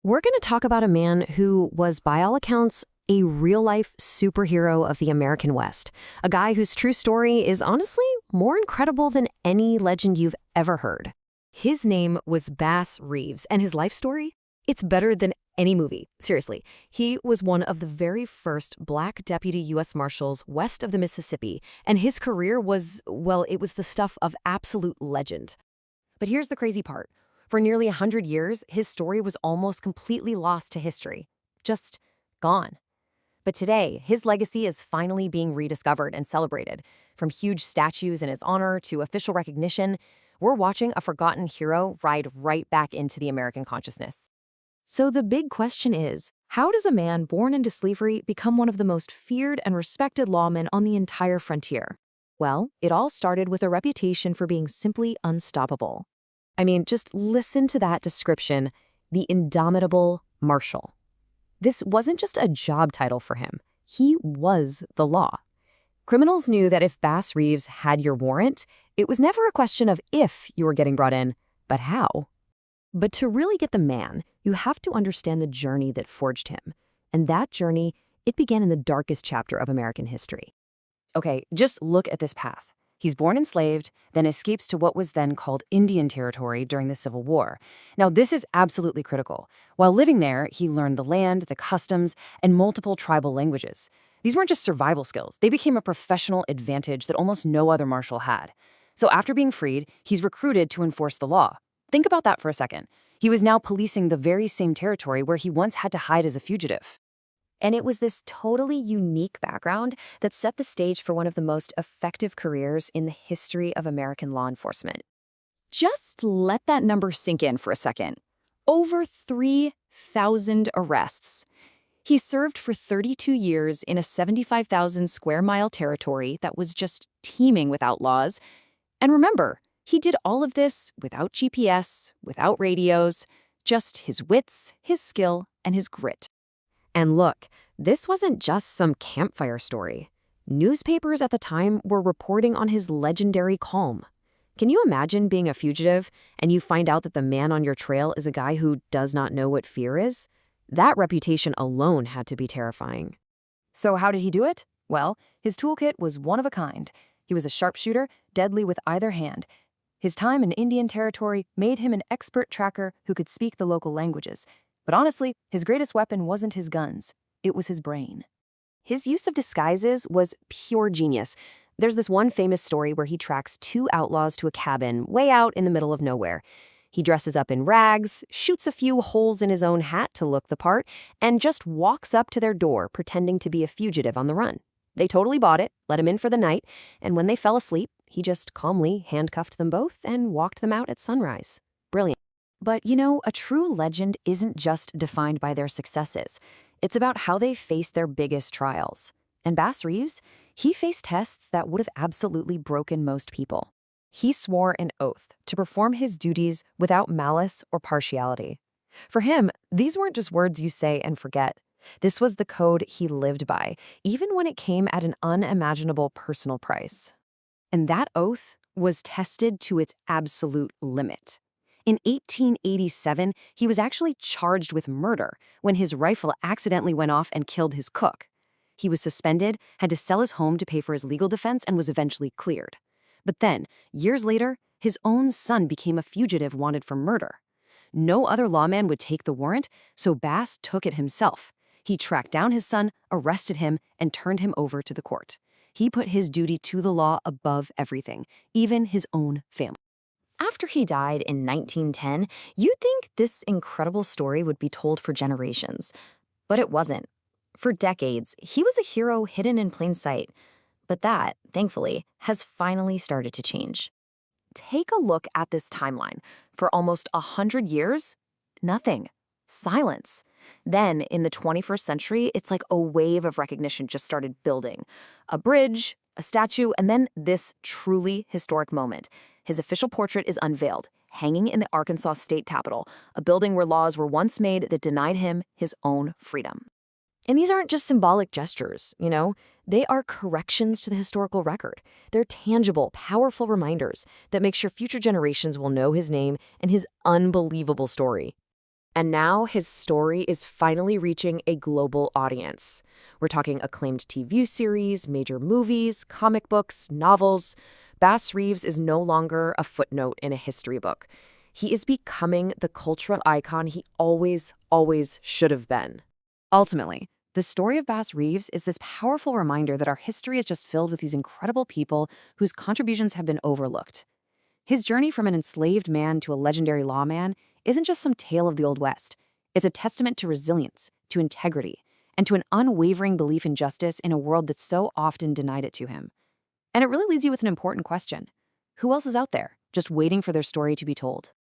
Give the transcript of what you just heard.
We're going to talk about a man who was, by all accounts, a real-life superhero of the American West. A guy whose true story is honestly more incredible than any legend you've ever heard. His name was Bass Reeves, and his life story? It's better than any movie. Seriously. He was one of the very first Black Deputy U.S. Marshals west of the Mississippi, and his career was, well, it was the stuff of absolute legend. But here's the crazy part. For nearly 100 years, his story was almost completely lost to history. Just gone. But today, his legacy is finally being rediscovered and celebrated. From huge statues in his honor to official recognition, we're watching a forgotten hero ride right back into the American consciousness. So the big question is, how does a man born into slavery become one of the most feared and respected lawmen on the entire frontier? Well, it all started with a reputation for being simply unstoppable. I mean, just listen to that description, the Indomitable Marshal. This wasn't just a job title for him. He was the law. Criminals knew that if Bass Reeves had your warrant, it was never a question of if you were getting brought in, but how. But to really get the man, you have to understand the journey that forged him. And that journey, it began in the darkest chapter of American history. Okay, just look at this path. He's born enslaved, then escapes to what was then called Indian Territory during the Civil War. Now, this is absolutely critical. While living there, he learned the land, the customs, and multiple tribal languages. These weren't just survival skills. They became a professional advantage that almost no other marshal had. So after being freed, he's recruited to enforce the law. Think about that for a second. He was now policing the very same territory where he once had to hide as a fugitive. And it was this totally unique background that set the stage for one of the most effective careers in the history of American law enforcement. Just let that number sink in for a second. Over 3,000 arrests. He served for 32 years in a 75,000 square mile territory that was just teeming with outlaws. And remember, he did all of this without GPS, without radios, just his wits, his skill, and his grit. And look, this wasn't just some campfire story. Newspapers at the time were reporting on his legendary calm. Can you imagine being a fugitive and you find out that the man on your trail is a guy who does not know what fear is? That reputation alone had to be terrifying. So how did he do it? Well, his toolkit was one of a kind. He was a sharpshooter, deadly with either hand. His time in Indian Territory made him an expert tracker who could speak the local languages. But honestly, his greatest weapon wasn't his guns. It was his brain. His use of disguises was pure genius. There's this one famous story where he tracks two outlaws to a cabin way out in the middle of nowhere. He dresses up in rags, shoots a few holes in his own hat to look the part, and just walks up to their door pretending to be a fugitive on the run. They totally bought it, let him in for the night, and when they fell asleep, he just calmly handcuffed them both and walked them out at sunrise. Brilliant. But, you know, a true legend isn't just defined by their successes. It's about how they face their biggest trials. And Bass Reeves, he faced tests that would have absolutely broken most people. He swore an oath to perform his duties without malice or partiality. For him, these weren't just words you say and forget. This was the code he lived by, even when it came at an unimaginable personal price. And that oath was tested to its absolute limit. In 1887, he was actually charged with murder when his rifle accidentally went off and killed his cook. He was suspended, had to sell his home to pay for his legal defense, and was eventually cleared. But then, years later, his own son became a fugitive wanted for murder. No other lawman would take the warrant, so Bass took it himself. He tracked down his son, arrested him, and turned him over to the court. He put his duty to the law above everything, even his own family. After he died in 1910, you'd think this incredible story would be told for generations. But it wasn't. For decades, he was a hero hidden in plain sight. But that, thankfully, has finally started to change. Take a look at this timeline. For almost 100 years, nothing. Silence. Then, in the 21st century, it's like a wave of recognition just started building. A bridge, a statue, and then this truly historic moment. His official portrait is unveiled, hanging in the Arkansas State Capitol, a building where laws were once made that denied him his own freedom. And these aren't just symbolic gestures, you know? They are corrections to the historical record. They're tangible, powerful reminders that make sure future generations will know his name and his unbelievable story. And now his story is finally reaching a global audience. We're talking acclaimed TV series, major movies, comic books, novels. Bass Reeves is no longer a footnote in a history book. He is becoming the cultural icon he always should have been. Ultimately, the story of Bass Reeves is this powerful reminder that our history is just filled with these incredible people whose contributions have been overlooked. His journey from an enslaved man to a legendary lawman isn't just some tale of the Old West. It's a testament to resilience, to integrity, and to an unwavering belief in justice in a world that so often denied it to him. And it really leaves you with an important question. Who else is out there, just waiting for their story to be told?